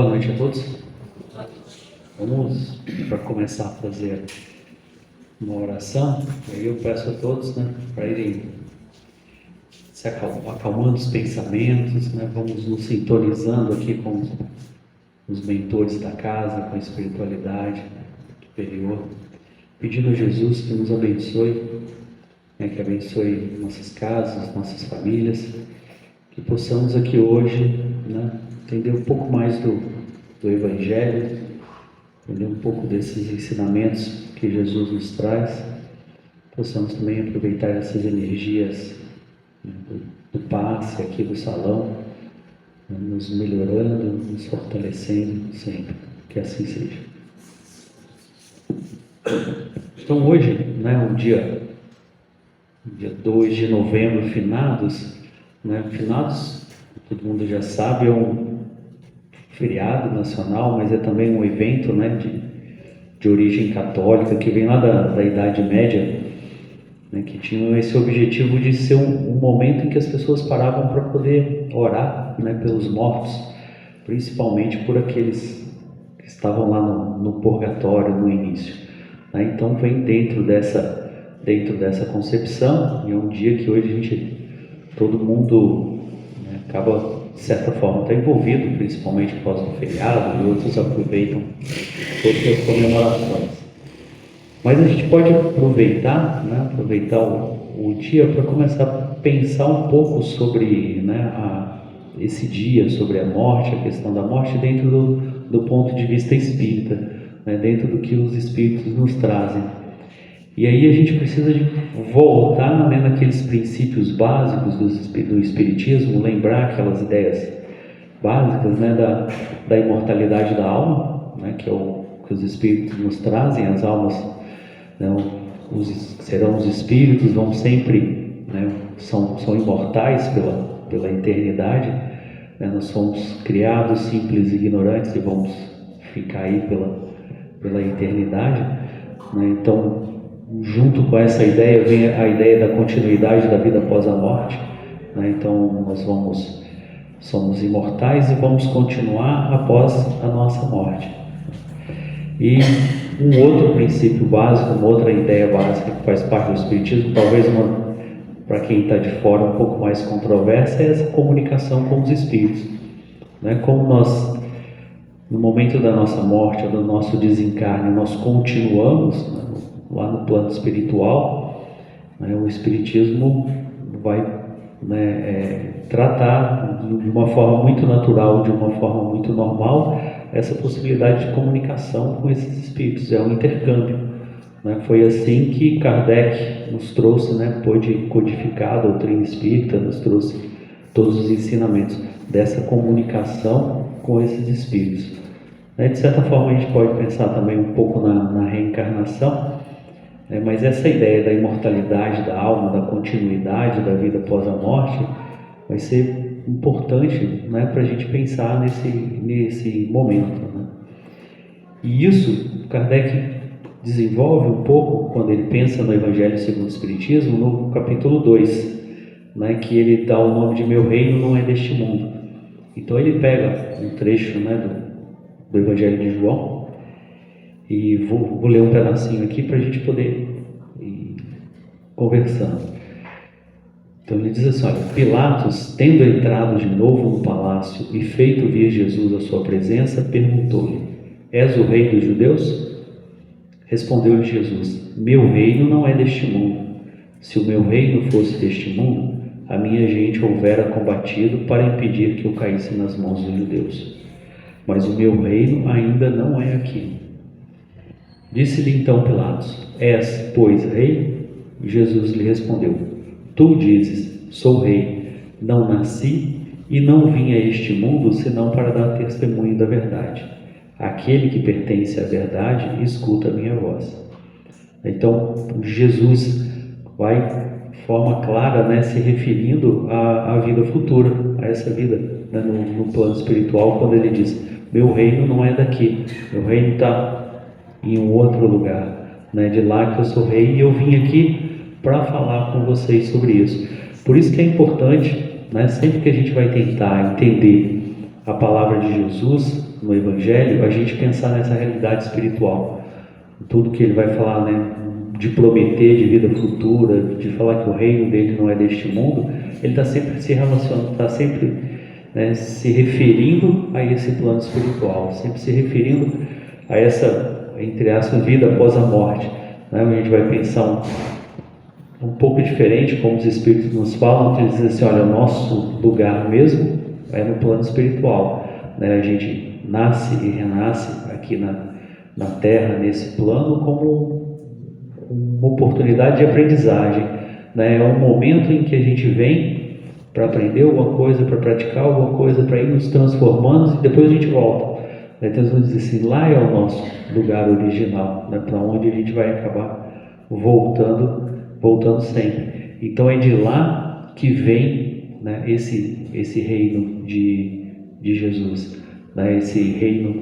Boa noite a todos. Vamos, para começar a fazer uma oração, e aí eu peço a todos, para irem se acalmando os pensamentos, vamos nos sintonizando aqui com os mentores da casa, com a espiritualidade superior, pedindo a Jesus que nos abençoe, que abençoe nossas casas, nossas famílias, que possamos aqui hoje, entender um pouco mais do Evangelho, entender um pouco desses ensinamentos que Jesus nos traz, possamos também aproveitar essas energias do passe aqui do salão, nos melhorando, nos fortalecendo sempre, que assim seja. Então hoje, o dia 2 de novembro, finados, todo mundo já sabe, é um feriado nacional, mas é também um evento de origem católica, que vem lá da Idade Média, que tinha esse objetivo de ser um momento em que as pessoas paravam para poder orar pelos mortos, principalmente por aqueles que estavam lá no purgatório no início. Então vem dentro dessa concepção, e é um dia que hoje todo mundo acaba, de certa forma, está envolvido, principalmente por causa do feriado, e outros aproveitam todas as comemorações. Mas a gente pode aproveitar o dia para começar a pensar um pouco sobre esse dia, sobre a morte, a questão da morte, dentro do ponto de vista espírita, dentro do que os espíritos nos trazem. E aí a gente precisa de voltar naqueles princípios básicos do espiritismo, lembrar aquelas ideias básicas da imortalidade da alma, que é o que os espíritos nos trazem. As almas serão os espíritos, vão sempre, são imortais pela eternidade. Nós somos criados simples e ignorantes e vamos ficar aí pela eternidade. Então, junto com essa ideia vem a ideia da continuidade da vida após a morte. Então nós somos imortais e vamos continuar após a nossa morte. E um outro princípio básico, uma outra ideia básica que faz parte do espiritismo, talvez para quem está de fora um pouco mais controversa, é essa comunicação com os espíritos. Como nós, no momento da nossa morte ou do nosso desencarne, nós continuamos lá no plano espiritual, o espiritismo vai tratar de uma forma muito natural, de uma forma muito normal, essa possibilidade de comunicação com esses espíritos, é um intercâmbio. Foi assim que Kardec nos trouxe, pôde codificar a doutrina espírita, nos trouxe todos os ensinamentos dessa comunicação com esses espíritos. De certa forma a gente pode pensar também um pouco na reencarnação, mas essa ideia da imortalidade da alma, da continuidade da vida após a morte, vai ser importante para a gente pensar nesse momento. E isso Kardec desenvolve um pouco quando ele pensa no Evangelho segundo o Espiritismo, no capítulo 2, que ele dá o nome de Meu Reino Não É Deste Mundo. Então ele pega um trecho do Evangelho de João, e vou ler um pedacinho aqui para a gente poder ir conversando. Então ele diz assim: olha, Pilatos, tendo entrado de novo no palácio e feito vir Jesus à sua presença, perguntou-lhe: És o rei dos judeus? Respondeu-lhe Jesus: Meu reino não é deste mundo. Se o meu reino fosse deste mundo, a minha gente houvera combatido para impedir que eu caísse nas mãos dos judeus. Mas o meu reino ainda não é aqui. Disse-lhe então Pilatos: És, pois, rei? Jesus lhe respondeu: Tu dizes, sou rei. Não nasci e não vim a este mundo senão para dar testemunho da verdade. Aquele que pertence à verdade escuta a minha voz. Então Jesus vai de forma clara, se referindo à vida futura, a essa vida no plano espiritual, quando ele diz: meu reino não é daqui, meu reino está em um outro lugar, de lá que eu sou rei, e eu vim aqui para falar com vocês sobre isso. Por isso que é importante, sempre que a gente vai tentar entender a palavra de Jesus, no Evangelho, a gente pensar nessa realidade espiritual. Tudo que ele vai falar, né, de prometer de vida futura, de falar que o reino dele não é deste mundo, ele está sempre se relacionando, está sempre, né, se referindo a esse plano espiritual, sempre se referindo a essa, entre aspas, vida após a morte. Né? A gente vai pensar um pouco diferente, como os Espíritos nos falam, que eles dizem assim, olha, o nosso lugar mesmo é no plano espiritual. Né? A gente nasce e renasce aqui na Terra, nesse plano, como uma oportunidade de aprendizagem. Né? É um momento em que a gente vem para aprender alguma coisa, para praticar alguma coisa, para ir nos transformando e depois a gente volta. Então eles vão dizer assim, lá é o nosso lugar original, né? Para onde a gente vai acabar voltando sempre. Então é de lá que vem, né, esse reino de Jesus, né, esse reino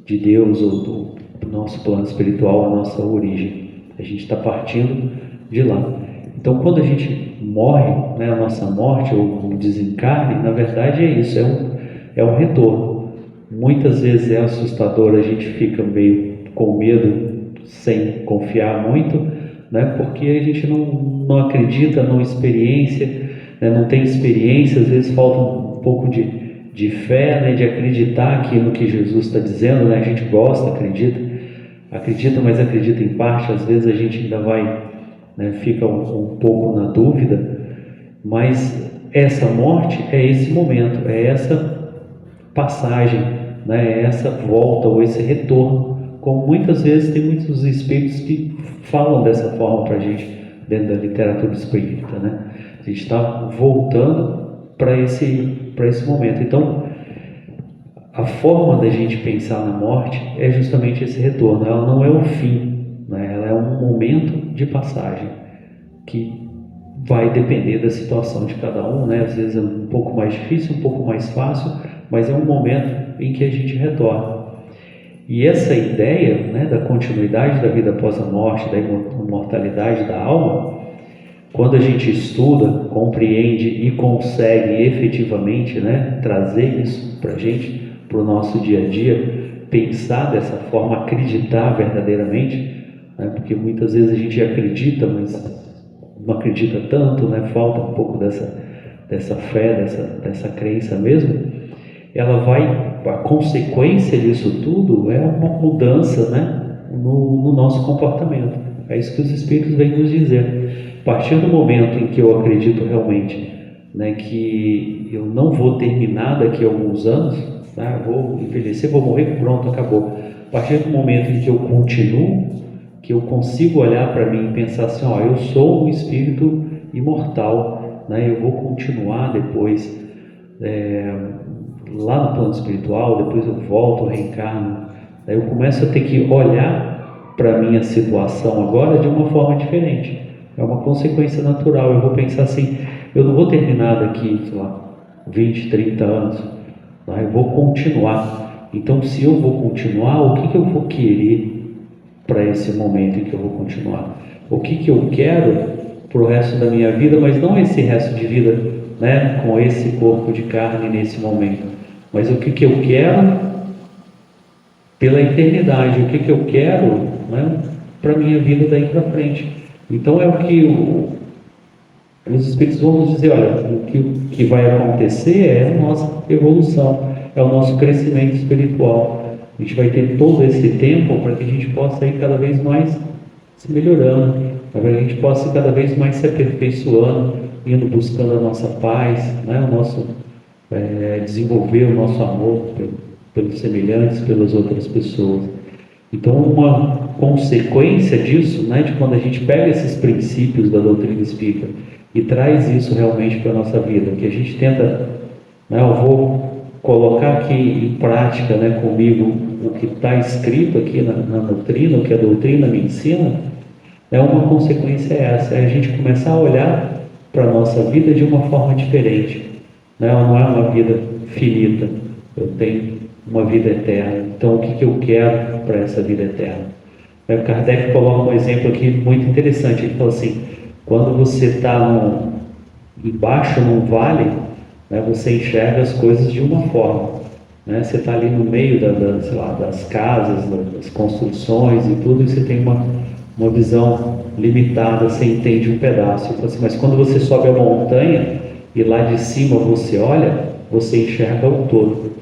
de Deus, ou do nosso plano espiritual, a nossa origem. A gente está partindo de lá. Então quando a gente morre, né, a nossa morte ou o desencarne, na verdade é isso, é um retorno. Muitas vezes é assustador, a gente fica meio com medo, sem confiar muito, né? Porque a gente não acredita, não experiência, né? Não tem experiência, às vezes falta um pouco de fé, né? De acreditar aqui no que Jesus está dizendo, né? A gente gosta, acredita, mas acredita em parte, às vezes a gente ainda vai, né? Fica um pouco na dúvida, mas essa morte é esse momento, é essa passagem, né? É essa volta ou esse retorno, como muitas vezes tem muitos espíritos que falam dessa forma para a gente dentro da literatura espírita, né? A gente está voltando para esse momento. Então, a forma da gente pensar na morte é justamente esse retorno. Ela não é o fim, né? Ela é um momento de passagem que vai depender da situação de cada um, né? Às vezes é um pouco mais difícil, um pouco mais fácil, mas é um momento em que a gente retorna. E essa ideia, né, da continuidade da vida após a morte, da imortalidade da alma, quando a gente estuda, compreende e consegue efetivamente, né, trazer isso para a gente, para o nosso dia a dia, pensar dessa forma, acreditar verdadeiramente, né, porque muitas vezes a gente acredita, mas não acredita tanto, né, falta um pouco dessa fé, dessa crença mesmo. A consequência disso tudo é uma mudança, né, no nosso comportamento. É isso que os Espíritos vêm nos dizer. A partir do momento em que eu acredito realmente, né, que eu não vou terminar daqui a alguns anos, né, vou envelhecer, vou morrer, pronto, acabou. A partir do momento em que eu continuo, que eu consigo olhar para mim e pensar assim, ó, eu sou um espírito imortal, né, eu vou continuar depois, lá no plano espiritual, depois eu volto, reencarno, aí eu começo a ter que olhar para a minha situação agora de uma forma diferente. É uma consequência natural. Eu vou pensar assim, eu não vou terminar daqui, sei lá, 20, 30 anos, tá? Eu vou continuar. Então, se eu vou continuar, o que eu vou querer para esse momento em que eu vou continuar? O que eu quero para o resto da minha vida, mas não esse resto de vida, né, com esse corpo de carne nesse momento, mas o que eu quero pela eternidade, o que eu quero, né, para a minha vida daí para frente. Então é o que os Espíritos vão nos dizer, olha, o que vai acontecer é a nossa evolução, é o nosso crescimento espiritual. A gente vai ter todo esse tempo para que a gente possa ir cada vez mais se melhorando, para que a gente possa ir cada vez mais se aperfeiçoando, indo buscando a nossa paz, né, o nosso desenvolver o nosso amor pelos semelhantes, pelas outras pessoas. Então, uma consequência disso, né, de quando a gente pega esses princípios da doutrina espírita e traz isso realmente para a nossa vida, que a gente tenta, né, eu vou colocar aqui em prática, né, comigo o que está escrito aqui na doutrina, o que a doutrina me ensina, uma consequência é essa, é a gente começar a olhar para a nossa vida de uma forma diferente. Ela não é uma vida finita, eu tenho uma vida eterna. Então, o que eu quero para essa vida eterna? O Kardec coloca um exemplo aqui muito interessante. Ele fala assim, quando você está embaixo num vale, né, você enxerga as coisas de uma forma. né? Você está ali no meio sei lá, das casas, das construções e tudo, e você tem uma visão limitada, você entende um pedaço. Então, assim, mas quando você sobe a montanha e lá de cima você olha, você enxerga o todo.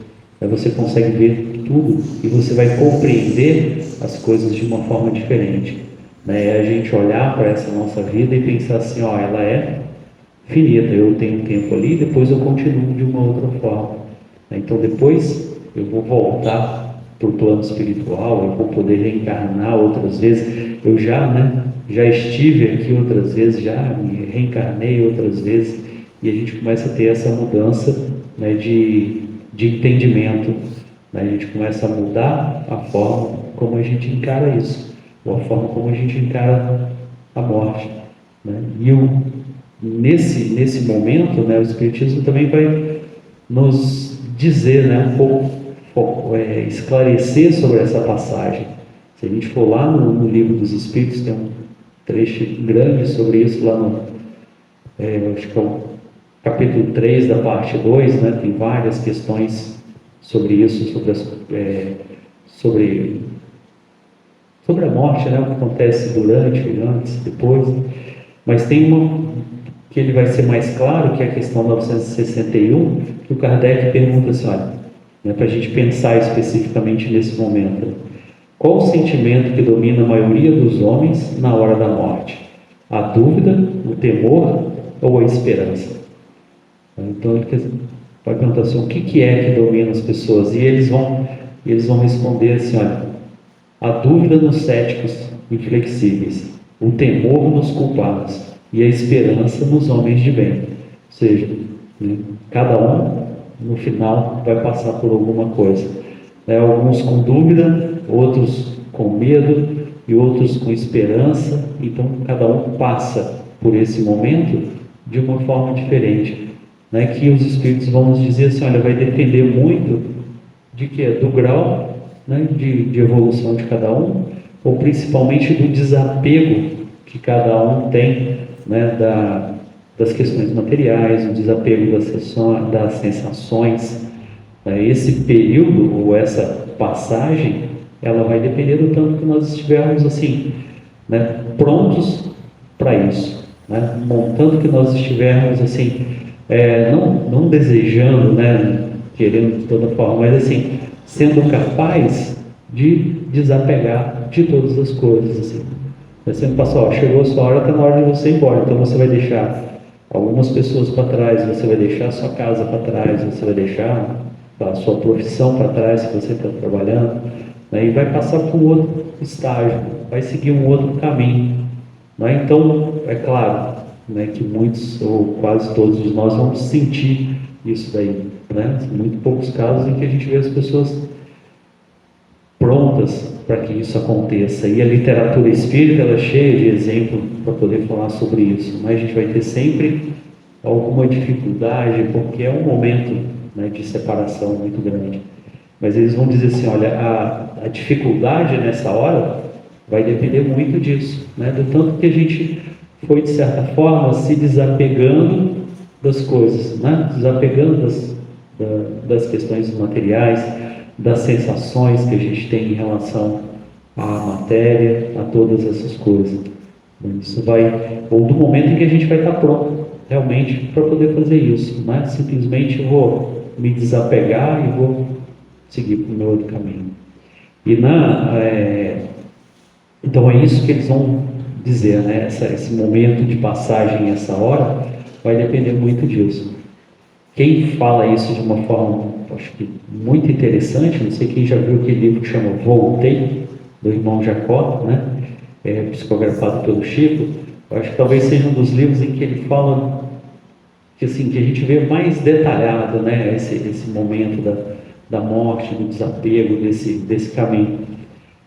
Aí você consegue ver tudo e você vai compreender as coisas de uma forma diferente. Né? É a gente olhar para essa nossa vida e pensar assim, ó, ela é finita, eu tenho um tempo ali, depois eu continuo de uma outra forma. Então depois eu vou voltar para o plano espiritual, eu vou poder reencarnar outras vezes. Eu já estive aqui outras vezes, já me reencarnei outras vezes, e a gente começa a ter essa mudança, né, de entendimento. Né? A gente começa a mudar a forma como a gente encara isso, ou a forma como a gente encara a morte. Né? Nesse momento, né, o Espiritismo também vai nos dizer, né, um pouco, esclarecer sobre essa passagem. Se a gente for lá no Livro dos Espíritos, tem um trecho grande sobre isso, lá no, acho que é o capítulo 3 da parte 2, né, tem várias questões sobre isso, sobre a morte, né, o que acontece durante, antes, depois. Mas tem uma que ele vai ser mais claro, que é a questão 961, que o Kardec pergunta assim, olha, né, para a gente pensar especificamente nesse momento, qual o sentimento que domina a maioria dos homens na hora da morte? A dúvida, o temor ou a esperança? Então ele vai perguntar assim, o que é que domina as pessoas? E eles vão responder assim, olha, a dúvida nos céticos inflexíveis, o temor nos culpados e a esperança nos homens de bem. Ou seja, né, cada um no final vai passar por alguma coisa. Né, alguns com dúvida, outros com medo e outros com esperança. Então cada um passa por esse momento de uma forma diferente. Né, que os Espíritos vão nos dizer assim, olha, vai depender muito de quê? Do grau, né, de evolução de cada um, ou principalmente do desapego que cada um tem, né, das questões materiais, o desapego das sensações. Né? Esse período, ou essa passagem, ela vai depender do tanto que nós estivermos assim, né, prontos para isso, né? Montando que nós estivermos assim, não desejando, né, querendo de toda forma, mas assim, sendo capaz de desapegar de todas as coisas, assim. Você me passou, chegou a sua hora, está na hora de você ir embora, então você vai deixar algumas pessoas para trás, você vai deixar a sua casa para trás, você vai deixar a sua profissão para trás, se você está trabalhando, né, e vai passar para um outro estágio, vai seguir um outro caminho. Né? Então, é claro, né, que muitos ou quase todos de nós vamos sentir isso daí. Né? Muito poucos casos em que a gente vê as pessoas prontas para que isso aconteça. E a literatura espírita ela é cheia de exemplos para poder falar sobre isso. Mas a gente vai ter sempre alguma dificuldade, porque é um momento, né, de separação muito grande. Mas eles vão dizer assim, olha, a dificuldade nessa hora vai depender muito disso, né? Do tanto que a gente foi, de certa forma, se desapegando das coisas, né? Desapegando das questões materiais, das sensações que a gente tem em relação à matéria, a todas essas coisas. Isso vai, ou do momento em que a gente vai estar pronto, realmente, para poder fazer isso. Não é simplesmente eu vou me desapegar e vou seguir para o meu outro caminho. Então é isso que eles vão dizer, né? Esse momento de passagem, essa hora, vai depender muito disso. Quem fala isso de uma forma, acho que muito interessante, não sei quem já viu aquele livro que chama Voltei, do irmão Jacó, né? Psicografado pelo Chico. Eu acho que talvez seja um dos livros em que ele fala que, assim, que a gente vê mais detalhado, né? Esse momento da morte, do desapego, desse caminho.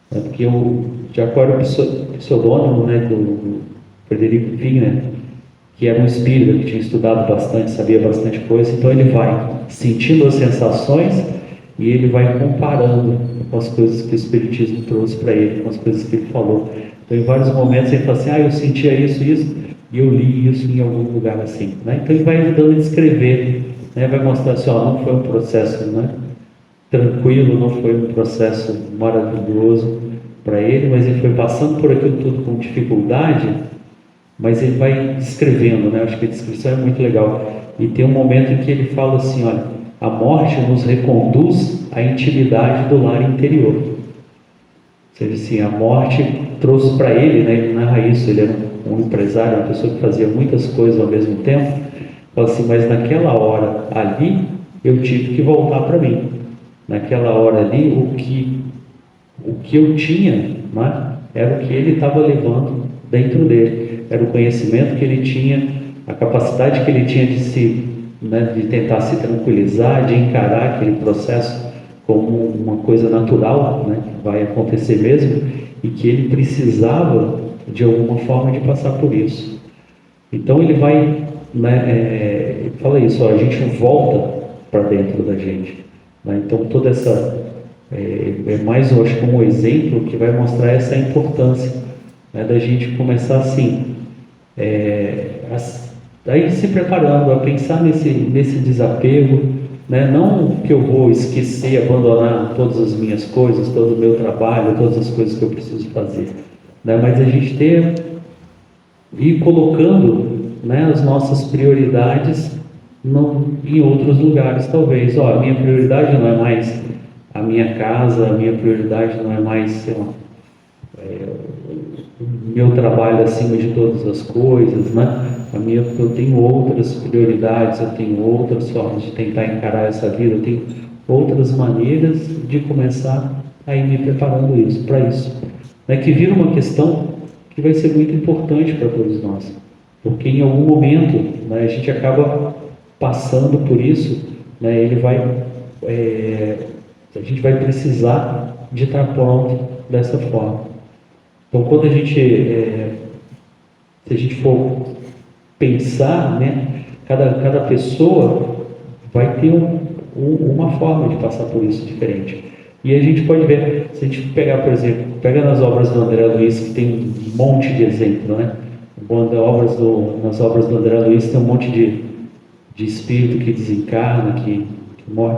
Porque o Jacó era o pseudônimo, né, do Frederico Wigner, que era um espírita que tinha estudado bastante, sabia bastante coisa, então ele vai sentindo as sensações e ele vai comparando com as coisas que o Espiritismo trouxe para ele, com as coisas que ele falou. Então, em vários momentos ele fala assim, eu sentia isso, e eu li isso em algum lugar então ele vai ajudando a descrever, né, vai mostrar assim, não foi um processo, né, tranquilo, não foi um processo maravilhoso para ele, mas ele foi passando por aquilo tudo com dificuldade, mas ele vai descrevendo, né? Acho que a descrição é muito legal. E tem um momento em que ele fala assim, olha, a morte nos reconduz à intimidade do lar interior. Ou seja, assim, a morte trouxe para ele, né? Ele narra isso, ele era um empresário, uma pessoa que fazia muitas coisas ao mesmo tempo. Fala assim, mas naquela hora ali, eu tive que voltar para mim. Naquela hora ali, o que eu tinha, né, era o que ele estava levando dentro dele. Era o conhecimento que ele tinha, a capacidade que ele tinha de né, de tentar se tranquilizar, de encarar aquele processo como uma coisa natural, né, que vai acontecer mesmo, e que ele precisava de alguma forma de passar por isso. Então ele vai, né, fala isso, ó, a gente volta para dentro da gente, né? Então toda essa é mais, eu acho, como um exemplo que vai mostrar essa importância, né, da gente começar assim, aí se preparando a pensar nesse desapego, né? Não que eu vou esquecer, abandonar todas as minhas coisas, todo o meu trabalho, todas as coisas que eu preciso fazer, né? Mas a gente ir colocando, né, as nossas prioridades em outros lugares, talvez. Ó, a minha prioridade não é mais a minha casa, a minha prioridade não é mais, sei lá, meu trabalho acima de todas as coisas, né? Eu tenho outras prioridades, eu tenho outras formas de tentar encarar essa vida, eu tenho outras maneiras de começar a ir me preparando para isso. Né? Que vira uma questão que vai ser muito importante para todos nós, porque em algum momento, né, a gente acaba passando por isso, né? A gente vai precisar de estar pronto dessa forma. Então, quando se a gente for pensar, né, cada pessoa vai ter uma forma de passar por isso diferente. E a gente pode ver, se a gente pegar, por exemplo, pega nas obras do André Luiz, que tem um monte de exemplo, né? Nas obras do André Luiz tem um monte de espírito que desencarna, que morre.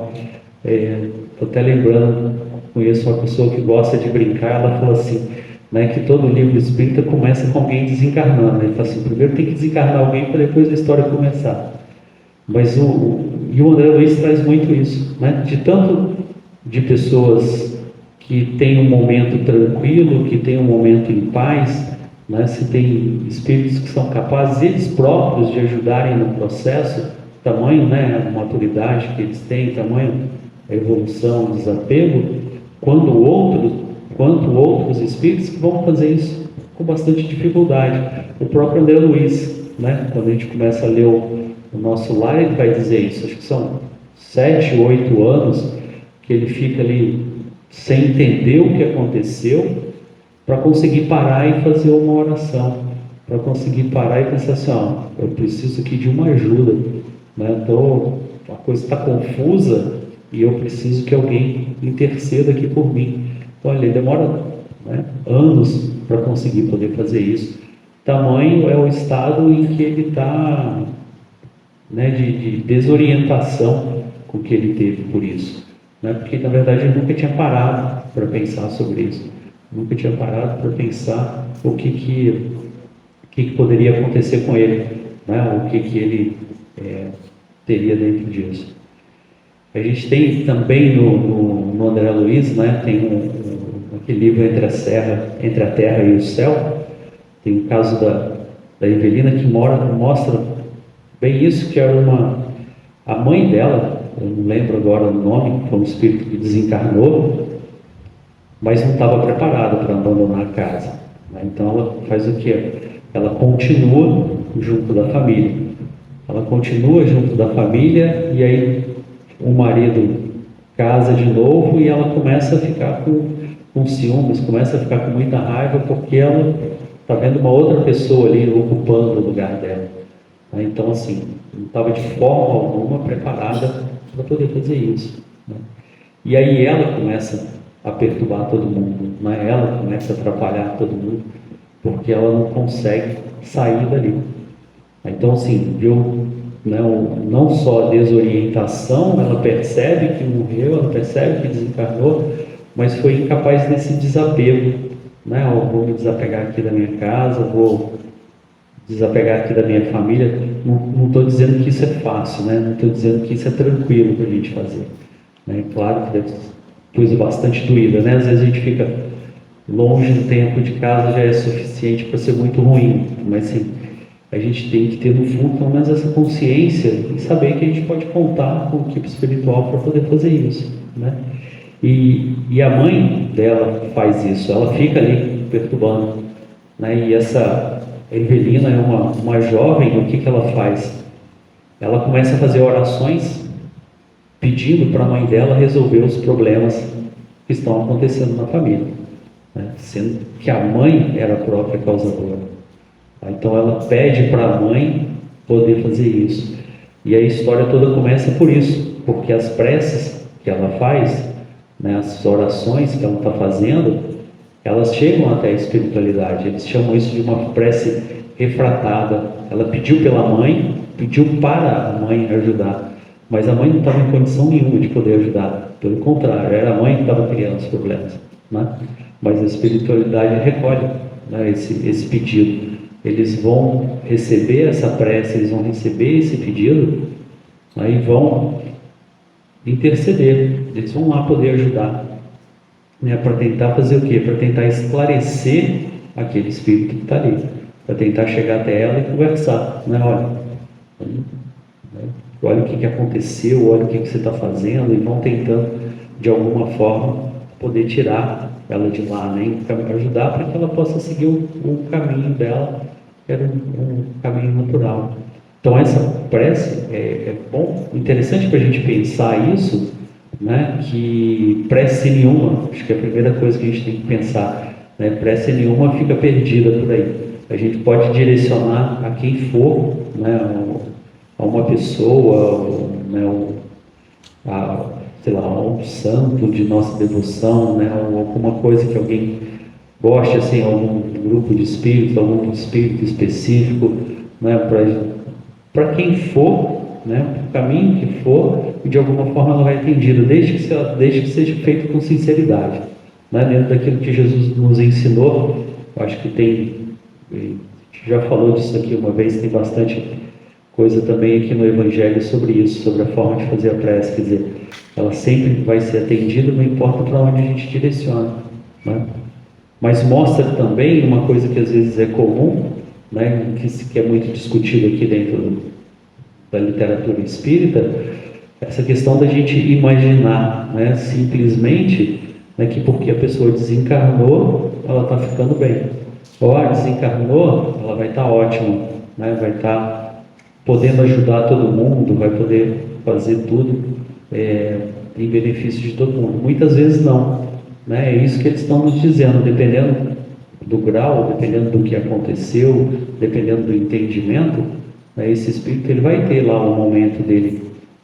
Estou até lembrando, conheço uma pessoa que gosta de brincar, ela falou assim, né, que todo livro espírita começa com alguém desencarnando. Ele fala assim, primeiro tem que desencarnar alguém para depois a história começar. Mas o André Luiz traz muito isso, né? De tanto de pessoas que têm um momento tranquilo, que têm um momento em paz, né? Se tem espíritos que são capazes eles próprios de ajudarem no processo, tamanho, né, a maturidade que eles têm, tamanho a evolução, o desapego, quanto outros espíritos que vão fazer isso com bastante dificuldade. O próprio André Luiz, né, quando a gente começa a ler o nosso lar, ele vai dizer isso. Acho que são 7, 8 anos que ele fica ali sem entender o que aconteceu, para conseguir parar e fazer uma oração, para conseguir parar e pensar assim, ó, eu preciso aqui de uma ajuda, né? Então a coisa está confusa e eu preciso que alguém interceda aqui por mim. Então, olha, demora, né, anos para conseguir poder fazer isso. Tamanho é o estado em que ele está, né, de desorientação com que ele teve por isso, né? Porque na verdade ele nunca tinha parado para pensar sobre isso, nunca tinha parado para pensar o que poderia acontecer com ele, né? O que ele teria dentro disso. A gente tem também no André Luiz, né, tem aquele livro Entre a Terra e o Céu, tem o caso da Evelina que mostra bem isso, que era a mãe dela, eu não lembro agora o nome, foi um espírito que desencarnou, mas não estava preparada para abandonar a casa, né? Então ela faz o quê? Ela continua junto da família. Ela continua junto da família e aí o marido casa de novo e ela começa a ficar com ciúmes, começa a ficar com muita raiva porque ela está vendo uma outra pessoa ali ocupando o lugar dela. Então, assim, não estava de forma alguma preparada para poder fazer isso, né? E aí ela começa a perturbar todo mundo, né? Ela começa a atrapalhar todo mundo porque ela não consegue sair dali. Então, assim, né, não só a desorientação, ela percebe que morreu, ela percebe que desencarnou, mas foi incapaz desse desapego, né? Eu vou me desapegar aqui da minha casa, vou desapegar aqui da minha família. Não estou dizendo que isso é fácil, né? Não estou dizendo que isso é tranquilo para a gente fazer, né? Claro que deve ser coisa bastante doída, né? Às vezes a gente fica longe do tempo de casa, já é suficiente para ser muito ruim, mas sim, a gente tem que ter no fundo pelo menos essa consciência e saber que a gente pode contar com a equipe espiritual para poder fazer isso, né? E a mãe dela faz isso, ela fica ali perturbando, né? E essa Evelina é uma jovem, o que ela faz? Ela começa a fazer orações pedindo para a mãe dela resolver os problemas que estão acontecendo na família, né? Sendo que a mãe era a própria causadora. Então ela pede para a mãe poder fazer isso. E a história toda começa por isso, porque as preces que ela faz, né, as orações que ela está fazendo, elas chegam até a espiritualidade. Eles chamam isso de uma prece refratada. Ela pediu pela mãe, pediu para a mãe ajudar, mas a mãe não estava em condição nenhuma de poder ajudar. Pelo contrário, era a mãe que estava criando os problemas, né? Mas a espiritualidade recolhe, né, esse pedido. Eles vão receber essa prece, eles vão receber esse pedido, aí né, vão interceder, eles vão lá poder ajudar, né, para tentar fazer o quê? Para tentar esclarecer aquele espírito que está ali, para tentar chegar até ela e conversar, né? Olha o que aconteceu, olha o que você está fazendo, e vão tentando de alguma forma poder tirar ela de lá, né? Ajudar para que ela possa seguir o caminho dela, que era um caminho natural. Então essa prece é bom, interessante para a gente pensar isso, né? Que prece nenhuma, acho que é a primeira coisa que a gente tem que pensar, né? Prece nenhuma fica perdida por aí. A gente pode direcionar a quem for, né? A uma pessoa, né? Sei lá, um santo de nossa devoção, né? Ou alguma coisa que alguém goste, assim, algum grupo de espíritos, algum espírito específico, né? Para quem for, né? O caminho que for, e de alguma forma ela vai entendida, desde que seja feito com sinceridade, né? Dentro daquilo que Jesus nos ensinou. Eu acho que a gente já falou disso aqui uma vez, tem bastante coisa também aqui no Evangelho sobre isso, sobre a forma de fazer a prece, quer dizer, ela sempre vai ser atendida, não importa para onde a gente direciona, né? Mas mostra também uma coisa que às vezes é comum, né, que é muito discutido aqui dentro da literatura espírita, essa questão da gente imaginar, né, simplesmente, né, que porque a pessoa desencarnou, ela está ficando bem. Ou desencarnou, ela vai estar ótima, né, vai estar podendo ajudar todo mundo, vai poder fazer tudo em benefício de todo mundo. Muitas vezes não, né? É isso que eles estão nos dizendo, dependendo do grau, dependendo do que aconteceu, dependendo do entendimento, né? Esse espírito ele vai ter lá um momento dele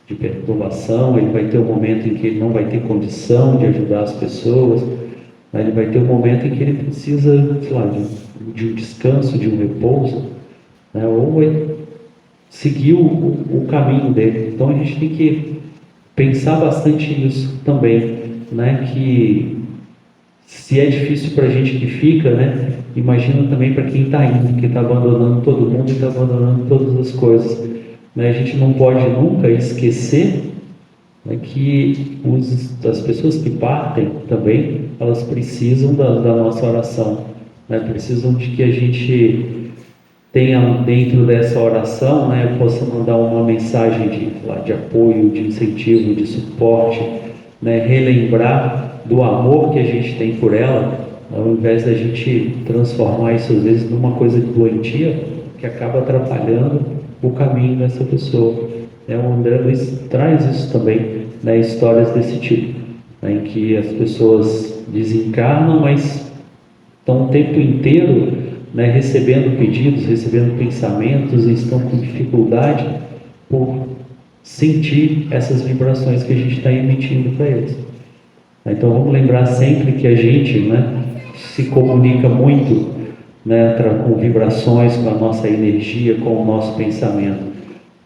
de perturbação, ele vai ter um momento em que ele não vai ter condição de ajudar as pessoas, né? Ele vai ter um momento em que ele precisa, sei lá, de um descanso, de um repouso, né? Ou seguir o caminho dele. Então a gente tem que pensar bastante nisso também, né? Que se é difícil para a gente que fica, né? Imagina também para quem está indo, que está abandonando todo mundo e está abandonando todas as coisas, né? A gente não pode nunca esquecer, né, que as pessoas que partem também, elas precisam da nossa oração, né? Precisam de que a gente tenha dentro dessa oração, né, possa mandar uma mensagem de apoio, de incentivo, de suporte, né, relembrar do amor que a gente tem por ela, ao invés da gente transformar isso às vezes numa coisa doentia que acaba atrapalhando o caminho dessa pessoa. O André Luiz traz isso também, né, histórias desse tipo, né, em que as pessoas desencarnam, mas estão o tempo inteiro, né, recebendo pedidos, recebendo pensamentos, e estão com dificuldade por sentir essas vibrações que a gente está emitindo para eles. Então vamos lembrar sempre que a gente, né, se comunica muito, né, com vibrações, com a nossa energia, com o nosso pensamento.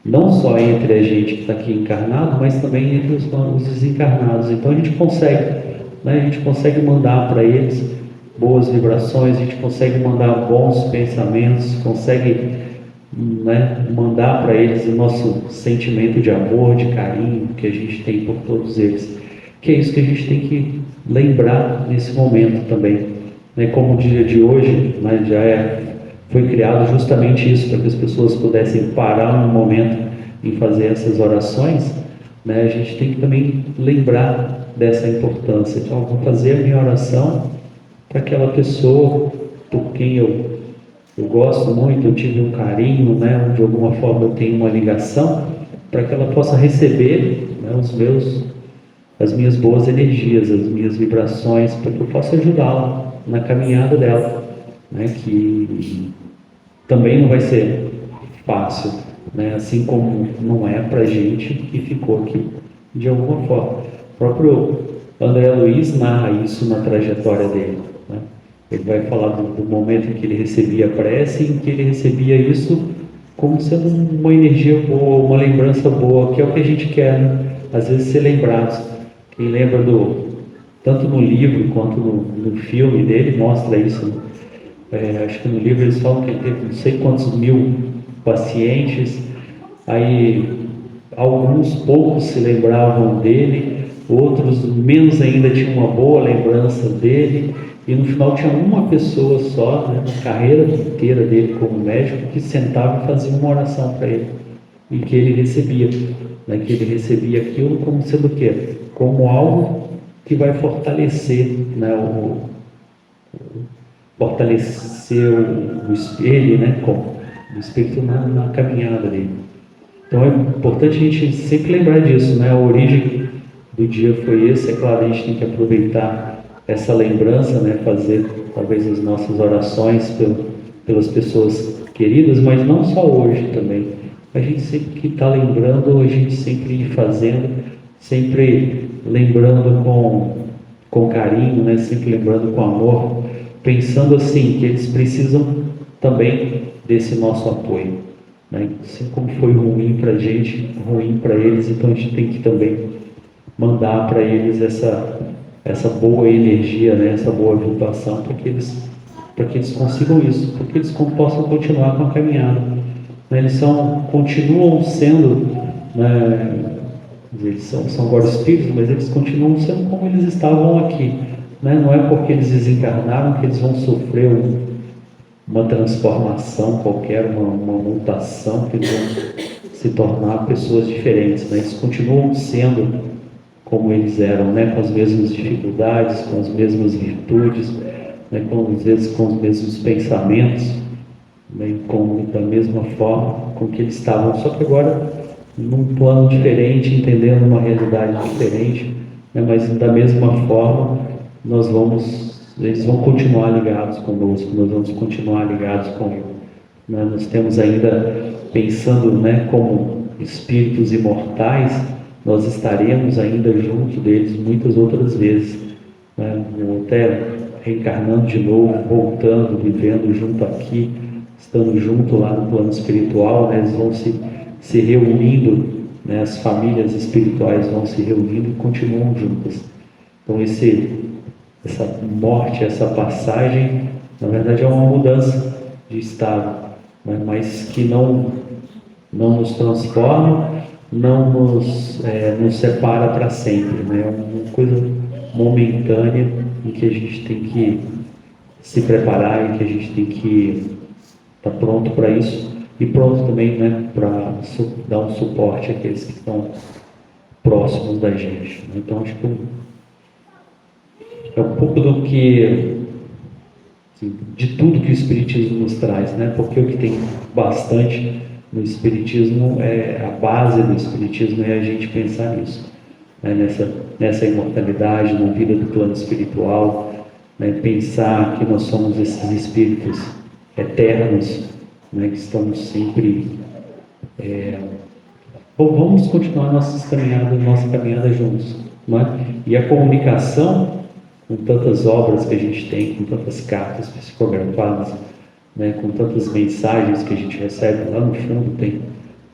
não só entre a gente que está aqui encarnado, mas também entre os desencarnados. Então a gente consegue, né? A gente consegue mandar para eles boas vibrações, a gente consegue mandar bons pensamentos, consegue, né, mandar para eles o nosso sentimento de amor, de carinho que a gente tem por todos eles. Que é isso que a gente tem que lembrar nesse momento também, né? Como o dia de hoje, né, foi criado justamente isso, para que as pessoas pudessem parar um momento em fazer essas orações, né? A gente tem que também lembrar dessa importância. Então, eu vou fazer a minha oração para aquela pessoa por quem eu gosto muito, eu tive um carinho, né? De alguma forma eu tenho uma ligação, para que ela possa receber, né, as minhas boas energias, as minhas vibrações, para que eu possa ajudá-la na caminhada dela, né? Que também não vai ser fácil, né? Assim como não é para a gente que ficou aqui de alguma forma. O próprio André Luiz narra isso na trajetória dele, né? Ele vai falar do momento em que ele recebia a prece, em que ele recebia isso como sendo uma energia boa, uma lembrança boa, que é o que a gente quer, né? Às vezes ser lembrados. Quem lembra tanto no livro quanto no filme dele, mostra isso, né? Acho que no livro eles falam que ele teve não sei quantos mil pacientes, aí alguns poucos se lembravam dele, outros menos ainda tinham uma boa lembrança dele, e no final tinha uma pessoa só, né, na carreira inteira dele como médico, que sentava e fazia uma oração para ele, e que ele recebia, né, que ele recebia aquilo como sendo o quê? Como algo que vai fortalecer, né, fortalecer o espelho, né, o espírito na caminhada dele. Então é importante a gente sempre lembrar disso, né? A origem do dia foi esse. É claro, a gente tem que aproveitar essa lembrança, né? Fazer talvez as nossas orações pelas pessoas queridas, mas não só hoje também. A gente sempre que está lembrando, a gente sempre ir fazendo, sempre lembrando com carinho, né? Sempre lembrando com amor, pensando assim, que eles precisam também desse nosso apoio, né? Assim como foi ruim para a gente, ruim para eles, então a gente tem que também mandar para eles essa boa energia, né? Essa boa vibração, para que eles consigam isso, para que eles possam continuar com a caminhada, né? Eles continuam sendo, né? Eles são agora espíritos, mas eles continuam sendo como eles estavam aqui, né? Não é porque eles desencarnaram que eles vão sofrer uma transformação qualquer, uma mutação, que eles vão se tornar pessoas diferentes, né? Eles continuam sendo como eles eram, né? Com as mesmas dificuldades, com as mesmas virtudes, né? Às vezes com os mesmos pensamentos, né? Da mesma forma com que eles estavam, só que agora num plano diferente, entendendo uma realidade diferente, né? Mas da mesma forma eles vão continuar ligados conosco, nós vamos continuar ligados com ele, né? Nós temos ainda, pensando, né, como espíritos imortais, nós estaremos ainda junto deles muitas outras vezes, né? Até reencarnando de novo, voltando, vivendo junto aqui, estando junto lá no plano espiritual, né? Eles vão se reunindo, né? As famílias espirituais vão se reunindo e continuam juntas. Então essa morte, essa passagem, na verdade é uma mudança de estado, né? Mas que não nos transforma, não nos separa para sempre, né? É uma coisa momentânea em que a gente tem que se preparar, em que a gente tem que estar pronto para isso, e pronto também, né, para dar um suporte àqueles que estão próximos da gente, né? Então acho que é um pouco de tudo que o Espiritismo nos traz, né? Porque o que tem bastante no Espiritismo, a base do Espiritismo é a gente pensar nisso, né? Nessa imortalidade, na vida do plano espiritual, né? Pensar que nós somos esses espíritos eternos, né? Que estamos sempre... vamos continuar nossa caminhada juntos, né? E a comunicação, com tantas obras que a gente tem, com tantas cartas psicografadas, né, com tantas mensagens que a gente recebe, lá no fundo tem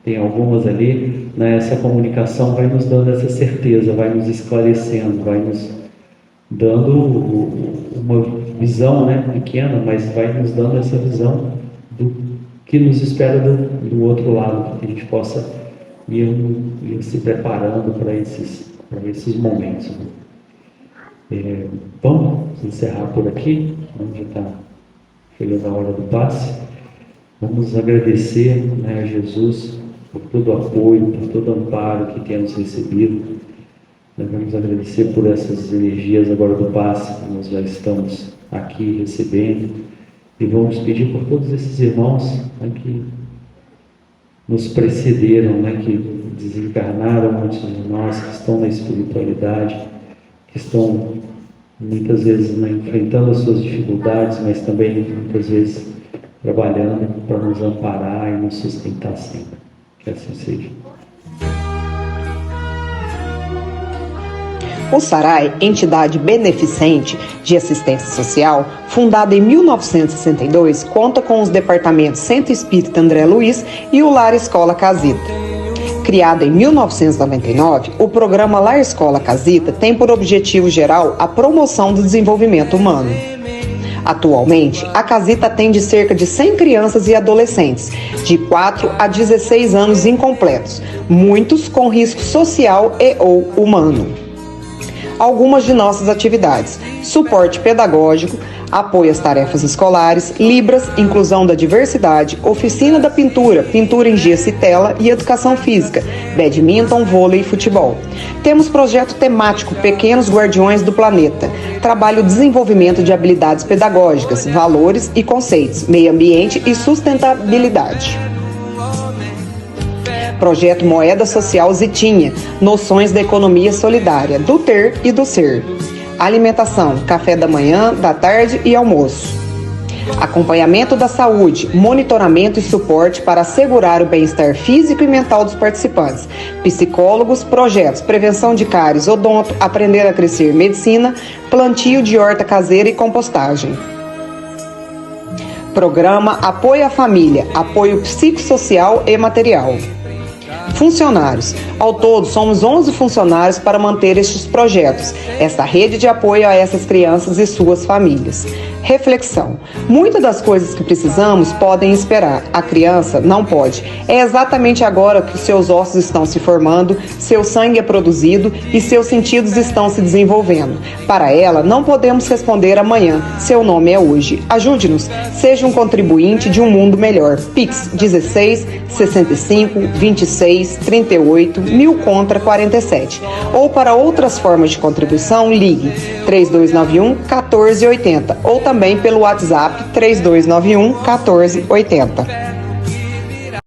tem algumas ali, né? Essa comunicação vai nos dando essa certeza, vai nos esclarecendo, vai nos dando uma visão, né, pequena, mas vai nos dando essa visão do que nos espera do outro lado, que a gente possa ir se preparando para esses momentos. Vamos encerrar por aqui, já está chegando a hora do passe. Vamos agradecer, né, a Jesus por todo o apoio, por todo o amparo que temos recebido. Nós vamos agradecer por essas energias agora do passe que nós já estamos aqui recebendo, e vamos pedir por todos esses irmãos, né, que nos precederam, né, que desencarnaram, muitos de nós que estão na espiritualidade, que estão muitas vezes, né, enfrentando as suas dificuldades, mas também muitas vezes trabalhando para nos amparar e nos sustentar sempre. Que assim seja. O SARAI, entidade beneficente de assistência social, fundada em 1962, conta com os departamentos Centro Espírita André Luiz e o Lar Escola Casita. Criado em 1999, o programa Lar Escola Casita tem por objetivo geral a promoção do desenvolvimento humano. Atualmente, a Casita atende cerca de 100 crianças e adolescentes, de 4 a 16 anos incompletos, muitos com risco social e ou humano. Algumas de nossas atividades: suporte pedagógico, apoio às tarefas escolares, Libras, inclusão da diversidade, oficina da pintura, pintura em gesso e tela e educação física, badminton, vôlei e futebol. Temos projeto temático Pequenos Guardiões do Planeta, trabalho desenvolvimento de habilidades pedagógicas, valores e conceitos, meio ambiente e sustentabilidade. Projeto Moeda Social Zitinha, noções da economia solidária, do ter e do ser. Alimentação, café da manhã, da tarde e almoço. Acompanhamento da saúde, monitoramento e suporte para assegurar o bem-estar físico e mental dos participantes. Psicólogos, projetos, prevenção de cáries, odonto, aprender a crescer, medicina, plantio de horta caseira e compostagem. Programa Apoio à Família, apoio psicossocial e material. Funcionários. Ao todo, somos 11 funcionários para manter estes projetos, esta rede de apoio a essas crianças e suas famílias. Reflexão. Muitas das coisas que precisamos podem esperar. A criança não pode. É exatamente agora que seus ossos estão se formando, seu sangue é produzido e seus sentidos estão se desenvolvendo. Para ela, não podemos responder amanhã. Seu nome é hoje. Ajude-nos. Seja um contribuinte de um mundo melhor. Pix 16 65 26 38 1000 contra 47. Ou para outras formas de contribuição, ligue 3291 1480 ou também pelo WhatsApp 3291 1480.